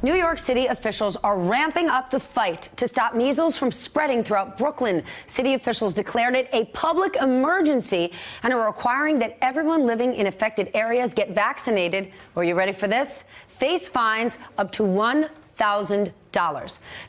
New York City officials are ramping up the fight to stop measles from spreading throughout Brooklyn. City officials declared it a public emergency and are requiring that everyone living in affected areas get vaccinated. Are you ready for this? Face fines up to $1,000.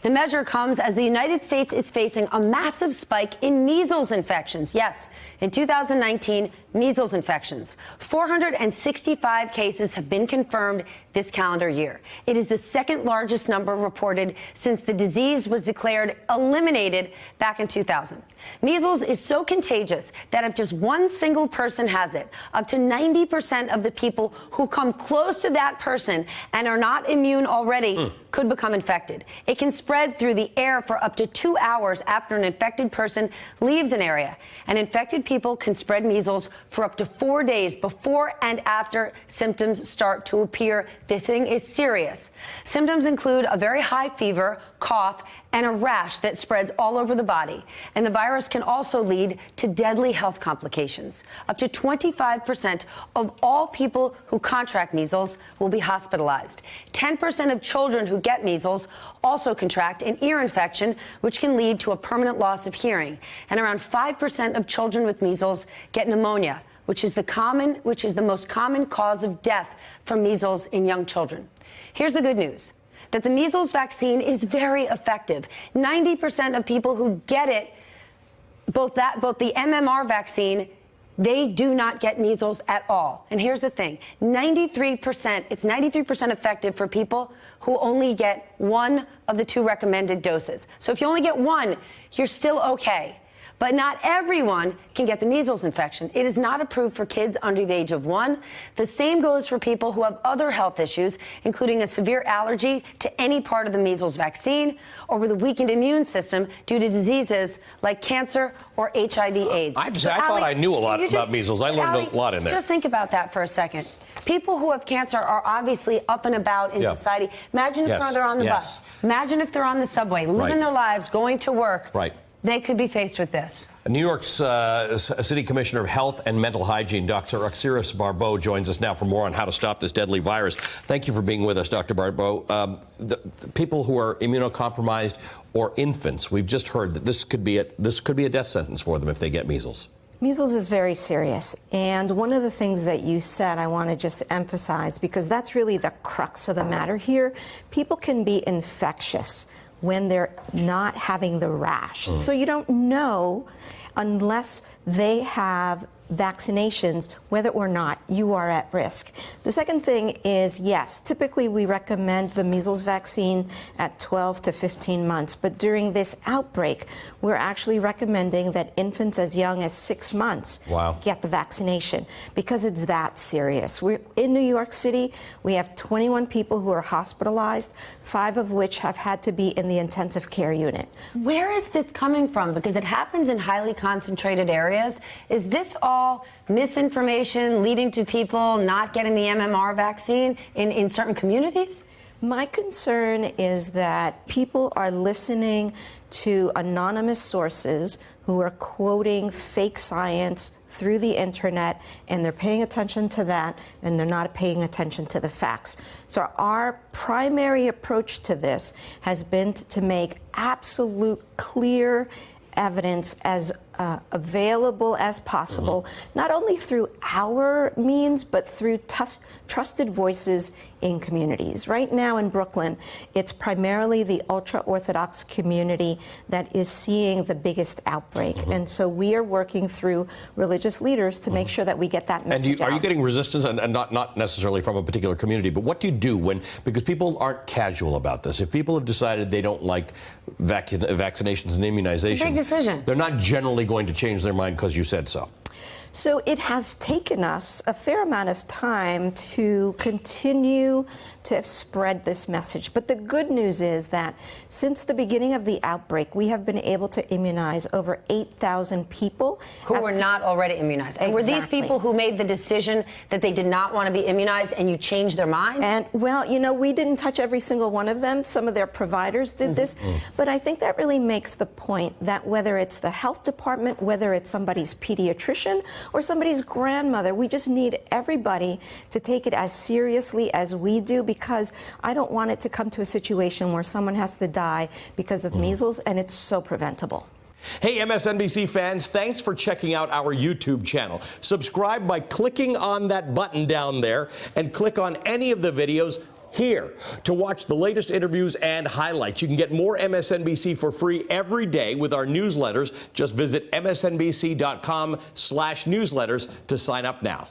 The measure comes as the United States is facing a massive spike in measles infections. Yes, in 2019, measles infections. 465 cases have been confirmed this calendar year. It is the second largest number reported since the disease was declared eliminated back in 2000. Measles is so contagious that if just one single person has it, up to 90% of the people who come close to that person and are not immune already could become infected. It can spread through the air for up to 2 hours after an infected person leaves an area. And infected people can spread measles for up to 4 days before and after symptoms start to appear. This thing is serious. Symptoms include a very high fever, cough, and a rash that spreads all over the body. And the virus can also lead to deadly health complications. Up to 25% of all people who contract measles will be hospitalized. 10% of children who get measles also contract an ear infection, which can lead to a permanent loss of hearing. And around 5% of children with measles get pneumonia, which is the most common cause of death from measles in young children. Here's the good news, that the measles vaccine is very effective. 90% of people who get it, both the MMR vaccine, they do not get measles at all. And here's the thing, it's 93% effective for people who only get one of the 2 recommended doses. So if you only get one, you're still okay. But not everyone can get the measles infection. It is not approved for kids under the age of 1. The same goes for people who have other health issues, including a severe allergy to any part of the measles vaccine, or with a weakened immune system due to diseases like cancer or HIV/AIDS. I thought I knew a lot about measles. I learned a lot in there. Just think about that for a second. People who have cancer are obviously up and about in society. Imagine if they're on the bus. Imagine if they're on the subway, living their lives, going to work. Right. They could be faced with this. New York's City Commissioner of Health and Mental Hygiene, Dr. Axiris Barbeau, joins us now for more on how to stop this deadly virus. Thank you for being with us, Dr. Barbeau. The people who are immunocompromised or infants, we've just heard that this could be a death sentence for them if they get measles. Measles is very serious, and one of the things that you said I want to just emphasize, because that's really the crux of the matter here. People can be infectious when they're not having the rash. So you don't know unless they have vaccinations whether or not you are at risk. The second thing is, yes, typically we recommend the measles vaccine at 12 to 15 months, but during this outbreak, we're actually recommending that infants as young as 6 months get the vaccination, because it's that serious. We're in New York City, we have 21 people who are hospitalized, 5 of which have had to be in the intensive care unit. Where is this coming from? Because it happens in highly concentrated areas. Is this all misinformation leading to people not getting the MMR vaccine in certain communities? My concern is that people are listening to anonymous sources who are quoting fake science through the internet, and they're paying attention to that, and they're not paying attention to the facts. So our primary approach to this has been to make absolute clear evidence as available as possible, not only through our means, but through trusted voices in communities. Right now in Brooklyn, it's primarily the ultra-Orthodox community that is seeing the biggest outbreak. And so we are working through religious leaders to make sure that we get that message out. Are you getting resistance, and not necessarily from a particular community, but what do you do because people aren't casual about this? If people have decided they don't like vaccinations and immunizations, it's a big decision. They're not generally going to change their mind because you said so. So it has taken us a fair amount of time to continue to spread this message. But the good news is that since the beginning of the outbreak, we have been able to immunize over 8,000 people. Who were not already immunized. And were these people who made the decision that they did not want to be immunized and you changed their mind? And, well, you know, we didn't touch every single one of them. Some of their providers did this. But I think that really makes the point that whether it's the health department, whether it's somebody's pediatrician, or somebody's grandmother. We just need everybody to take it as seriously as we do, because I don't want it to come to a situation where someone has to die because of measles, and it's so preventable. Hey, MSNBC fans, thanks for checking out our YouTube channel. Subscribe by clicking on that button down there and click on any of the videos here to watch the latest interviews and highlights. You can get more MSNBC for free every day with our newsletters. Just visit msnbc.com/newsletters to sign up now.